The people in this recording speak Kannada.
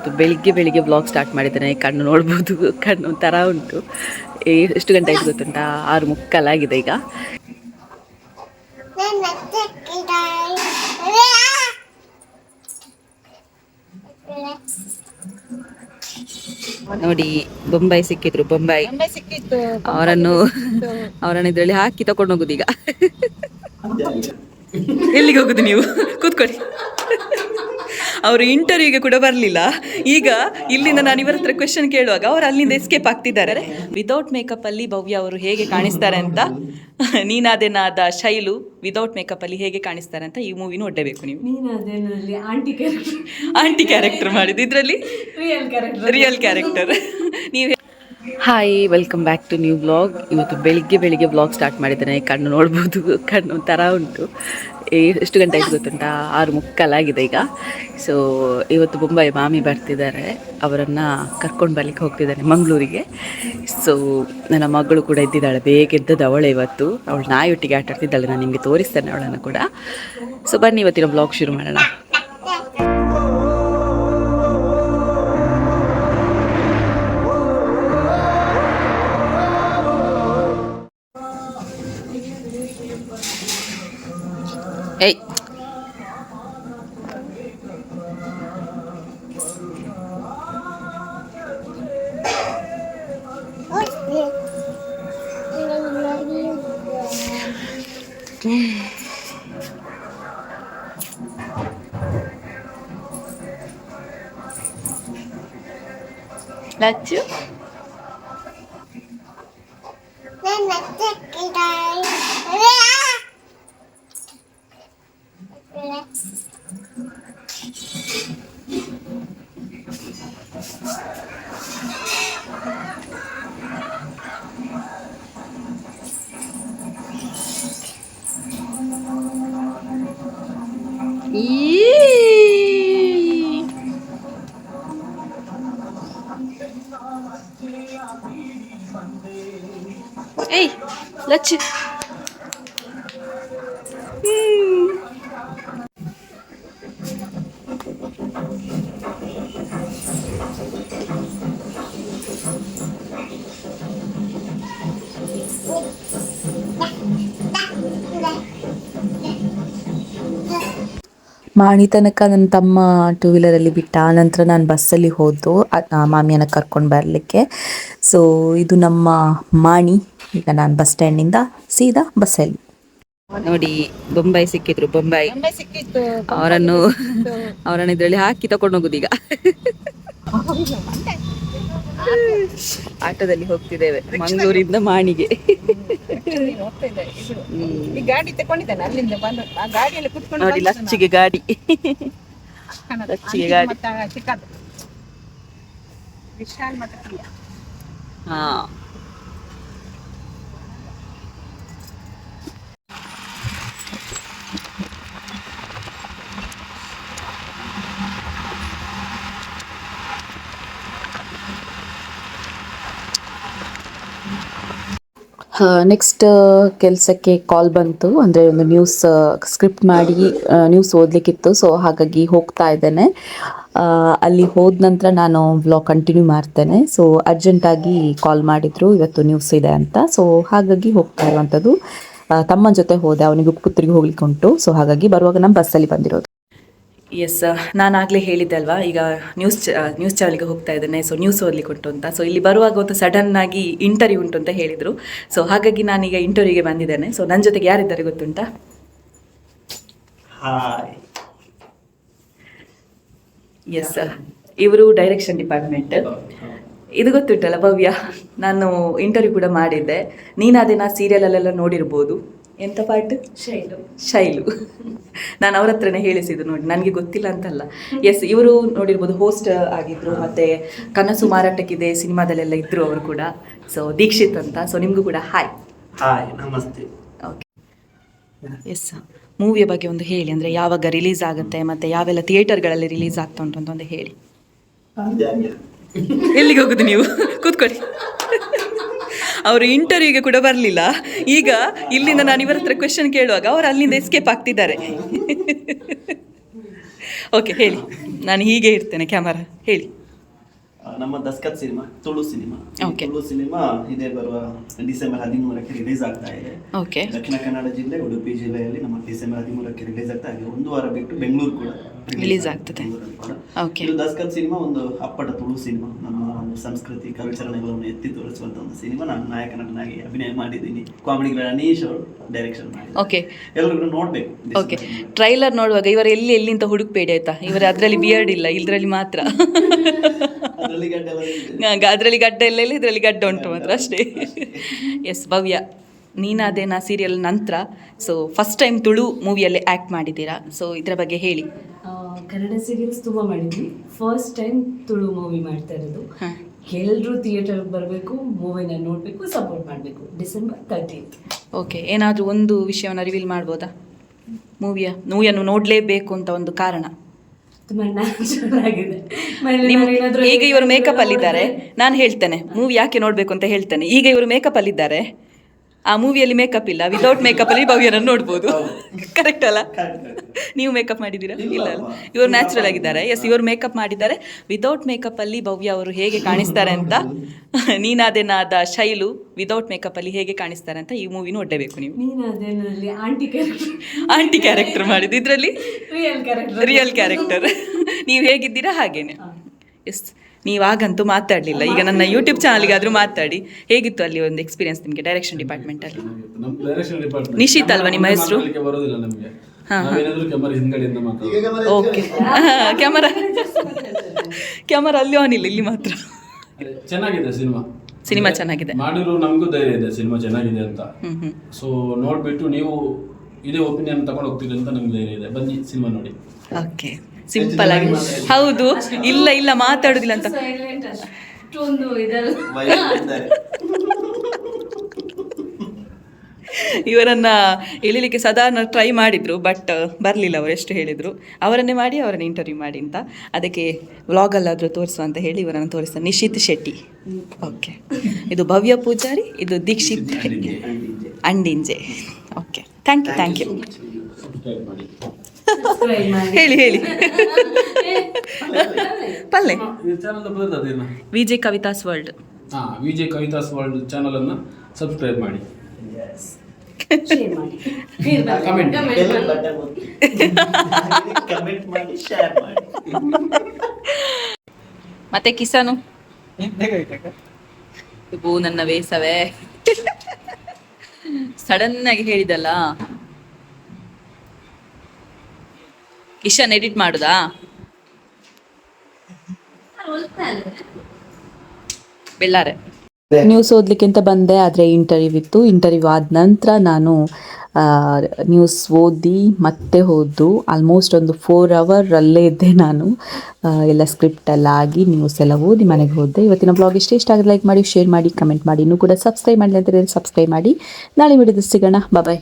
ಇವತ್ತು ಬೆಳಿಗ್ಗೆ ವ್ಲಾಗ್ ಸ್ಟಾರ್ಟ್ ಮಾಡಿದ್ದೇನೆ. ಕಣ್ಣು ನೋಡ್ಬೋದು, ಕಣ್ಣು ಒಂಥರ ಉಂಟು. ಎಷ್ಟು ಗಂಟೆ ಆಯ್ತು ಗೊತ್ತುಂಟಾ? 6:45 ಆಗಿದೆ ಈಗ. ನೋಡಿ, ಬೊಂಬಾಯಿ ಸಿಕ್ಕಿದ್ರು. ಬೊಂಬಾಯಿ ಅವರನ್ನು ಇದರಲ್ಲಿ ಹಾಕಿ ತಕೊಂಡು ಹೋಗುದು ಈಗ. ಎಲ್ಲಿಗೆ ಹೋಗುದು ನೀವು? ಕೂತ್ಕೊಳ್ಳಿ. ಅವರು ಇಂಟರ್ವ್ಯೂಗೆ ಕೂಡ ಬರಲಿಲ್ಲ. ಈಗ ಇಲ್ಲಿಂದ ನಾನು ಇವರ ಹತ್ರ ಕ್ವೆಶನ್ ಕೇಳುವಾಗ ಅವರು ಅಲ್ಲಿಂದ ಎಸ್ಕೇಪ್ ಆಗ್ತಿದ್ದಾರೆ. ವಿತೌಟ್ ಮೇಕಪ್ ಅಲ್ಲಿ ಭವ್ಯ ಅವರು ಹೇಗೆ ಕಾಣಿಸ್ತಾರೆ ಅಂತ, ನೀನಾದೇನಾದ ಶೈಲು ವಿತೌಟ್ ಮೇಕಪ್ ಅಲ್ಲಿ ಹೇಗೆ ಕಾಣಿಸ್ತಾರೆ ಅಂತ ಈ ಮೂವಿ ನೋಡಬೇಕು ನೀವು. ಆಂಟಿ ಕ್ಯಾರೆಕ್ಟರ್ ಮಾಡಿದ್ದು, ಇದರಲ್ಲಿ ರಿಯಲ್ ಕ್ಯಾರೆಕ್ಟರ್ ನೀವು. Hi, welcome back to new vlog. ಇವತ್ತು ಬೆಳಿಗ್ಗೆ ವ್ಲಾಗ್ ಸ್ಟಾರ್ಟ್ ಮಾಡಿದ್ದೇನೆ. ಕಣ್ಣು ನೋಡ್ಬೋದು, ಕಣ್ಣು ಒಂಥರ ಉಂಟು. ಎಷ್ಟು ಗಂಟೆ ಆಯ್ತು ಗೊತ್ತುಂಟಾ? 6:45 ಆಗಿದೆ ಈಗ. ಸೊ ಇವತ್ತು ಬೊಂಬಾಯಿ ಮಾಮಿ ಬರ್ತಿದ್ದಾರೆ. ಅವರನ್ನು ಕರ್ಕೊಂಡು ಬರ್ಲಿಕ್ಕೆ ಹೋಗ್ತಿದ್ದಾನೆ ಮಂಗಳೂರಿಗೆ. ಸೊ ನನ್ನ ಮಗಳು ಕೂಡ ಇದ್ದಿದ್ದಾಳೆ, ಬೇಗ ಎದ್ದದ್ದು ಅವಳೇ ಇವತ್ತು. ಅವಳು ನಾಯೊಟ್ಟಿಗೆ ಆಟ ಆಡ್ತಿದ್ದಾಳೆ. ನಾನು ನಿಮಗೆ ತೋರಿಸ್ತೇನೆ ಅವಳನ್ನು ಕೂಡ. ಸೊ ಬನ್ನಿ ಇವತ್ತಿನ ವ್ಲಾಗ್ ಶುರು ಮಾಡೋಣ. ಏಯ್, ಲಚ್ಚು ಏಯ್ ಲಚ್ಚು. ಮಾಣಿ ತನಕ ನನ್ನ ತಮ್ಮ 2 ವೀಲರಲ್ಲಿ ಬಿಟ್ಟ. ಆನಂತರ ನಾನು ಬಸ್ಸಲ್ಲಿ ಹೋದ್ದು ಮಾಮಿಯನ್ನು ಕರ್ಕೊಂಡು ಬರಲಿಕ್ಕೆ. ಸೊ ಇದು ನಮ್ಮ ಮಾಣಿ. ಈಗ ನಾನು ಬಸ್ ಸ್ಟ್ಯಾಂಡಿಂದ ಸೀದಾ ಬಸ್ಸಲ್ಲಿ. ನೋಡಿ, ಬೊಂಬಾಯಿ ಸಿಕ್ಕಿದ್ರು. ಬೊಂಬಾಯಿ ಅವರನ್ನು ಇದರಲ್ಲಿ ಹಾಕಿ ತಕೊಂಡು ಹೋಗುದು ಈಗ. ಆಟೋದಲ್ಲಿ ಹೋಗ್ತಿದ್ದೇವೆ ಮಂಗಳೂರಿಂದ ಮಾಣಿಗೆ. ನೋಡಿ, ಲಚ್ಚಿಗೆ ಗಾಡಿ. ಹಾ, ನೆಕ್ಸ್ಟ್ ಕೆಲಸಕ್ಕೆ ಕಾಲ್ ಬಂತು. ಅಂದರೆ ಒಂದು ನ್ಯೂಸ್ ಸ್ಕ್ರಿಪ್ಟ್ ಮಾಡಿ ನ್ಯೂಸ್ ಓದಲಿಕ್ಕಿತ್ತು. ಸೊ ಹಾಗಾಗಿ ಹೋಗ್ತಾ ಇದ್ದೇನೆ. ಅಲ್ಲಿ ಹೋದ ನಂತರ ನಾನು ವ್ಲಾಗ್ ಕಂಟಿನ್ಯೂ ಮಾಡ್ತೇನೆ. ಸೊ ಅರ್ಜೆಂಟಾಗಿ ಕಾಲ್ ಮಾಡಿದರು, ಇವತ್ತು ನ್ಯೂಸ್ ಇದೆ ಅಂತ. ಸೊ ಹಾಗಾಗಿ ಹೋಗ್ತಾ ಇರುವಂಥದ್ದು. ತಮ್ಮನ ಜೊತೆ ಹೋದೆ, ಅವನಿಗೆ ಪುತ್ರಿಗೆ ಹೋಗ್ಲಿಕ್ಕೆ ಉಂಟು. ಸೊ ಹಾಗಾಗಿ ಬರುವಾಗ ನಾನು ಬಸ್ಸಲ್ಲಿ ಬಂದಿರೋದು. ಎಸ್, ನಾನಾಗಲೇ ಹೇಳಿದ್ದೆ ಅಲ್ವಾ, ಈಗ ನ್ಯೂಸ್ ಚಾನಲ್ಗೆ ಹೋಗ್ತಾ ಇದ್ದೇನೆ. ಸೊ ನ್ಯೂಸ್ ಓದಲಿಕ್ಕೆ ಉಂಟು ಅಂತ. ಸೊ ಇಲ್ಲಿ ಬರುವಾಗ ಒಂದು ಸಡನ್ ಆಗಿ ಇಂಟರ್ವ್ಯೂ ಉಂಟು ಅಂತ ಹೇಳಿದರು. ಸೊ ಹಾಗಾಗಿ ನಾನೀಗ ಇಂಟರ್ವ್ಯೂಗೆ ಬಂದಿದ್ದೇನೆ. ಸೊ ನನ್ನ ಜೊತೆಗೆ ಯಾರಿದ್ದಾರೆ ಗೊತ್ತುಂಟಾ? ಎಸ್, ಇವರು ಡೈರೆಕ್ಷನ್ ಡಿಪಾರ್ಟ್ಮೆಂಟ್. ಇದು ಗೊತ್ತುಂಟಲ್ಲ ಭವ್ಯ, ನಾನು ಇಂಟರ್ವ್ಯೂ ಕೂಡ ಮಾಡಿದ್ದೆ. ನೀನಾದೇನಾ ಸೀರಿಯಲಲ್ಲೆಲ್ಲ ನೋಡಿರ್ಬೋದು. ಎಂಥ ಪಾರ್ಟ್? ಶೈಲು. ನಾನು ಅವ್ರ ಹತ್ರನೇ ಹೇಳಿಸಿದ್ದು. ನೋಡಿ, ನನಗೆ ಗೊತ್ತಿಲ್ಲ ಅಂತಲ್ಲ. ಎಸ್, ಇವರು ನೋಡಿರ್ಬೋದು, ಹೋಸ್ಟ್ ಆಗಿದ್ರು. ಮತ್ತು ಕನಸು ಮಾರಾಟಕ್ಕಿದೆ ಸಿನಿಮಾದಲ್ಲೆಲ್ಲ ಇದ್ದರು ಅವರು ಕೂಡ. ಸೊ ದೀಕ್ಷಿತ್ ಅಂತ. ಸೊ ನಿಮಗೂ ಕೂಡ ಹಾಯ್. ನಮಸ್ತೆ. ಓಕೆ, ಎಸ್, ಮೂವಿಯ ಬಗ್ಗೆ ಒಂದು ಹೇಳಿ. ಅಂದರೆ ಯಾವಾಗ ರಿಲೀಸ್ ಆಗುತ್ತೆ ಮತ್ತು ಯಾವೆಲ್ಲ ಥಿಯೇಟರ್ಗಳಲ್ಲಿ ರಿಲೀಸ್ ಆಗ್ತಾ ಉಂಟು ಅಂತ ಒಂದು ಹೇಳಿ. ಎಲ್ಲಿಗೆ ಹೋಗುದು ನೀವು? ಕೂತ್ಕೊಳ್ಳಿ. ಅವರು ಇಂಟರ್ವ್ಯೂಗೆ ಕೂಡ ಬರಲಿಲ್ಲ. ಈಗ ಇಲ್ಲಿಂದ ನಾನು ಇವರ ಹತ್ರ ಕ್ವೆಶನ್ ಕೇಳುವಾಗ ಅವರು ಅಲ್ಲಿಂದ ಎಸ್ಕೇಪ್ ಆಗ್ತಿದ್ದಾರೆ. ಓಕೆ ಹೇಳಿ, ನಾನು ಹೀಗೆ ಇರ್ತೇನೆ ಕ್ಯಾಮರಾ, ಹೇಳಿ. ನಮ್ಮ Daskath cinema Tulu cinema. Okay. Tulu cinema ಇದೇ ಬರುವ ಡಿಸೆಂಬರ್ 13ಕ್ಕೆ ರಿಲೀಸ್ ಆಗ್ತಾ ಇದೆ. ಓಕೆ ದಕ್ಷಿಣ ಕನ್ನಡ ಜಿಲ್ಲೆ ಉಡುಪಿ ಜಿಲ್ಲೆಯಲ್ಲಿ ನಮ್ಮ ಡಿಸೆಂಬರ್ 13ಕ್ಕೆ ರಿಲೀಸ್ ಆಗ್ತಾ ಇದೆ. ಒಂದು ವಾರ ಬಿಟ್ಟು ಬೆಂಗಳೂರು ಕೂಡ ರಿಲೀಸ್ ಆಗ್ತದೆ. ಓಕೆ ಇದು ದಸ್ಕತ್ ಸಿನಿಮಾ ಒಂದು ಅಪ್ಪಟ ತುಳು ಸಿನಿಮಾ. ನಮ್ಮ ಒಂದು ಸಂಸ್ಕೃತಿ ಕಲ್ಚರ್ಗಳನ್ನು ಎತ್ತಿ ತೋರಿಸುವಂತ ಒಂದು ಸಿನಿಮಾ. ನಾನು ನಾಯಕ ನಟನಾಗಿ ಅಭಿನಯ ಮಾಡಿದ್ದೀನಿ. ಕಾಮಿಡಿಗಳ ಅನೀಶ್ ಅವರು ಡೈರೆಕ್ಷನ್ ಮಾಡಿ. ಓಕೆ ಎಲ್ಲರಿಗೂ ನೋಡ್ಬೇಕು. ಓಕೆ, ಟ್ರೈಲರ್ ನೋಡುವಾಗ ಇವರು ಎಲ್ಲಿ ಅಂತ ಹುಡುಕ್ಬೇಡಿ ಆಯ್ತಾ. ಇವರು ಅದರಲ್ಲಿ ಬಿಯರ್ಡ್ ಇಲ್ಲ, ಇದರಲ್ಲಿ ಮಾತ್ರ. ಅದರಲ್ಲಿ ಗಡ್ಡೆ ಎಲ್ಲ ಇದೆ. ಅದರಲ್ಲಿ ಗಡ್ಡ ಎಲ್ಲ ಇಲ್ಲ, ಇದರಲ್ಲಿ ಗಡ್ಡ ಉಂಟು ಮಾತ್ರ ಅಷ್ಟೇ. ಎಸ್ ಭವ್ಯ, ನೀನಾದೇನಾ ಸೀರಿಯಲ್ ನಂತರ ಸೊ ಫಸ್ಟ್ ಟೈಮ್ ತುಳು ಮೂವಿಯಲ್ಲಿ ಆ್ಯಕ್ಟ್ ಮಾಡಿದ್ದೀರಾ. ಸೊ ಇದರ ಬಗ್ಗೆ ಹೇಳಿ. ಕನ್ನಡ ಸೀರಿಯಲ್ಸ್ ತುಂಬ ಮಾಡಿದ್ವಿ, ಫಸ್ಟ್ ಟೈಮ್ ತುಳು ಮೂವಿ ಮಾಡ್ತಾ ಇರೋದು. ಹಾಂ, ಎಲ್ಲರೂ ಥಿಯೇಟರ್ಗೆ ಬರಬೇಕು, ಮೂವಿನ ನೋಡಬೇಕು, ಸಪೋರ್ಟ್ ಮಾಡಬೇಕು. December 30th. ಓಕೆ, ಏನಾದರೂ ಒಂದು ವಿಷಯವನ್ನು ರಿವೀಲ್ ಮಾಡ್ಬೋದಾ? ಮೂವಿಯನ್ನು ನೋಡಲೇಬೇಕು ಅಂತ ಒಂದು ಕಾರಣ? ತುಂಬ ನ್ಯಾಚುರಲ್ ಆಗಿದೆ. ಮನೇಲಿ ನಿಮ್ಮ ನಾನು ಏನಾದ್ರೂ ಈಗ ಇವರು ಮೇಕಪ್ ಅಲ್ಲಿದ್ದಾರೆ, ನಾನು ಹೇಳ್ತೇನೆ ಮೂವಿ ಯಾಕೆ ನೋಡಬೇಕು ಅಂತ ಹೇಳ್ತೇನೆ. ಈಗ ಇವರು ಮೇಕಪ್ ಅಲ್ಲಿದ್ದಾರೆ, ಆ ಮೂವಿಯಲ್ಲಿ ಮೇಕಪ್ ಇಲ್ಲ, ವಿತೌಟ್ ಮೇಕಪ್ ಅಲ್ಲಿ ಭವ್ಯನನ್ನು ನೋಡ್ಬೋದು. ಕರೆಕ್ಟ್ ಅಲ್ಲ? ನೀವು ಮೇಕಪ್ ಮಾಡಿದ್ದೀರಾ? ಇಲ್ಲ ಅಲ್ಲ, ಇವರು ನ್ಯಾಚುರಲ್ ಆಗಿದ್ದಾರೆ. ಎಸ್, ಇವರು ಮೇಕಪ್ ಮಾಡಿದ್ದಾರೆ. ವಿತೌಟ್ ಮೇಕಪ್ ಅಲ್ಲಿ ಭವ್ಯ ಅವರು ಹೇಗೆ ಕಾಣಿಸ್ತಾರೆ ಅಂತ, ನೀನಾದೇನಾದ ಶೈಲು ವಿತೌಟ್ ಮೇಕಪ್ ಅಲ್ಲಿ ಹೇಗೆ ಕಾಣಿಸ್ತಾರೆ ಅಂತ ಈ ಮೂವಿ ನೋಡಲೇಬೇಕು ನೀವು. ನೀನು ಅದೇನಲ್ಲಿ ಆಂಟಿ ಕ್ಯಾರೆಕ್ಟರ್ ಮಾಡಿದ್ದು, ಇದರಲ್ಲಿ ರಿಯಲ್ ಕ್ಯಾರೆಕ್ಟರ್. ಕ್ಯಾರೆಕ್ಟರ್. ನೀವು ಹೇಗಿದ್ದೀರಾ ಹಾಗೇನೆ. ಎಸ್, ನೀವು ಆಗಂತೂ ಮಾತಾಡಲಿಲ್ಲ. ಈಗ ನನ್ನ ಯೂಟ್ಯೂಬ್ ಚಾನಲ್ಗೆ ಆದರೂ ಮಾತಾಡಿ. ಹೇಗಿತ್ತು ಅಲ್ಲಿ ಒಂದು ಎಕ್ಸ್ಪೀರಿಯನ್ಸ್ ನಿಮಗೆ ಡೈರೆಕ್ಷನ್ ಡಿಪಾರ್ಟ್ಮೆಂಟಲ್ಲಿ? ನಮ್ಮ ಡೈರೆಕ್ಷನ್ ಡಿಪಾರ್ಟ್ಮೆಂಟ್ ನಿಶಿತ್ ಅಲ್ವಾ ನಿಮ್ಮ ಹೆಸರು? ಬರೋದಿಲ್ಲ ನಮಗೆ. ಹಾಂ, ನಾವೇನಾದ್ರೂ ಕ್ಯಾಮರಾ ಹಿಂದ್ಗಡೆಯಿಂದ ಮಾತಾಡೋದು. ಓಕೆ. ಕ್ಯಾಮರಾ ಅಲ್ಲಿ ಆನ್ ಇಲ್ಲ, ಇಲ್ಲಿ ಮಾತ್ರ. ಚೆನ್ನಾಗಿದೆ ಸಿನಿಮಾ ಚೆನ್ನಾಗಿದೆ. ಮಾಡಿರೋ ನಮಗೂ ಧೈರ್ಯ ಇದೆ ಸಿನಿಮಾ ಚೆನ್ನಾಗಿದೆ ಅಂತ. ಹ್ಞೂ. ಸೊ ನೋಡ್ಬಿಟ್ಟು ನೀವು ಇದೇ ಒಪಿನಿಯನ್ ತಗೊಂಡು ಹೋಗ್ತೀರಿ ಅಂತ ನಮ್ಗೆ ಧೈರ್ಯ ಇದೆ. ಬನ್ನಿ ಸಿನಿಮಾ ನೋಡಿ. ಓಕೆ, ಸಿಂಪಲ್ ಆಗಿ. ಹೌದು, ಇಲ್ಲ ಮಾತಾಡೋದಿಲ್ಲ ಅಂತ. ಸೈಲೆಂಟ್ ಅಷ್ಟೊಂದು ಇದೆಲ್ಲ. ಇವರನ್ನ ಎಳಿಲಿಕ್ಕೆ ಸಾಧಾರಣ ಟ್ರೈ ಮಾಡಿದ್ರು, ಬಟ್ ಬರಲಿಲ್ಲ. ಅವರು ಎಷ್ಟು ಹೇಳಿದರು ಅವರನ್ನೇ ಮಾಡಿ ಅವರನ್ನ ಇಂಟರ್ವ್ಯೂ ಮಾಡಿ ಅಂತ. ಅದಕ್ಕೆ ವ್ಲಾಗಲ್ಲಾದರೂ ತೋರಿಸುವ ಅಂತ ಹೇಳಿ ಇವರನ್ನು ತೋರಿಸ್ತಾರೆ. ನಿಶಿತ್ ಶೆಟ್ಟಿ. ಓಕೆ, ಇದು ಭವ್ಯ ಪೂಜಾರಿ, ಇದು ದೀಕ್ಷಿತ್ ಅಂಡಿಂಜೆ. Okay, thank you. ಸಬ್ಸ್ಕ್ರೈಬ್ ಮಾಡಿ. ಹೇಳಿ ಪಲ್ಲೆ. ಈ ಚಾನಲ್ ಬರ್ತದೇನು? VJ Kavitha's world. VJ Kavitha's world channel ಅನ್ನ ಸಬ್ಸ್ಕ್ರೈಬ್ ಮಾಡಿ. ಶೇರ್ ಮಾಡಿ, ಕಮೆಂಟ್ ಕಮೆಂಟ್ ಮಾಡಿ, ಶೇರ್ ಮಾಡಿ. ಮತ್ತೆ ಕಿಸನು ಇವು ನನ್ನ ವೇಸವೇ ಸಡನ್ ಆಗಿ ಹೇಳಿದಲ್ಲ. ಕಿಶನ್ ಎಡಿಟ್ ಮಾಡುದಾ? ಬೆಳ್ಳಾರೆ ನ್ಯೂಸ್ ಓದಲಿಕ್ಕೆ ಅಂತ ಬಂದೆ, ಆದರೆ ಇಂಟರ್ವ್ಯೂ ಇತ್ತು. ಇಂಟರ್ವ್ಯೂ ಆದ ನಂತರ ನಾನು ನ್ಯೂಸ್ ಓದಿ ಮತ್ತೆ ಹೋದ್ದು. ಆಲ್ಮೋಸ್ಟ್ ಒಂದು 4 hour ಅಲ್ಲೇ ಇದ್ದೆ ನಾನು. ಎಲ್ಲ ಸ್ಕ್ರಿಪ್ಟ್ ಎಲ್ಲ ಆಗಿ ನ್ಯೂಸ್ ಎಲ್ಲ ಓದಿ ಮನೆಗೆ ಹೋದೆ. ಇವತ್ತಿನ ಬ್ಲಾಗ್ ಇಷ್ಟ ಆಗಿದೆ ಲೈಕ್ ಮಾಡಿ, ಶೇರ್ ಮಾಡಿ, ಕಮೆಂಟ್ ಮಾಡಿ. ಇನ್ನೂ ಕೂಡ ಸಬ್ಸ್ಕ್ರೈಬ್ ಮಾಡಲಿ ಅಂತ ಸಬ್ಸ್ಕ್ರೈಬ್ ಮಾಡಿ. ನಾಳೆ ವಿಡಿಯೋದಲ್ಲಿ ಸಿಗೋಣ. ಬಾಯ್.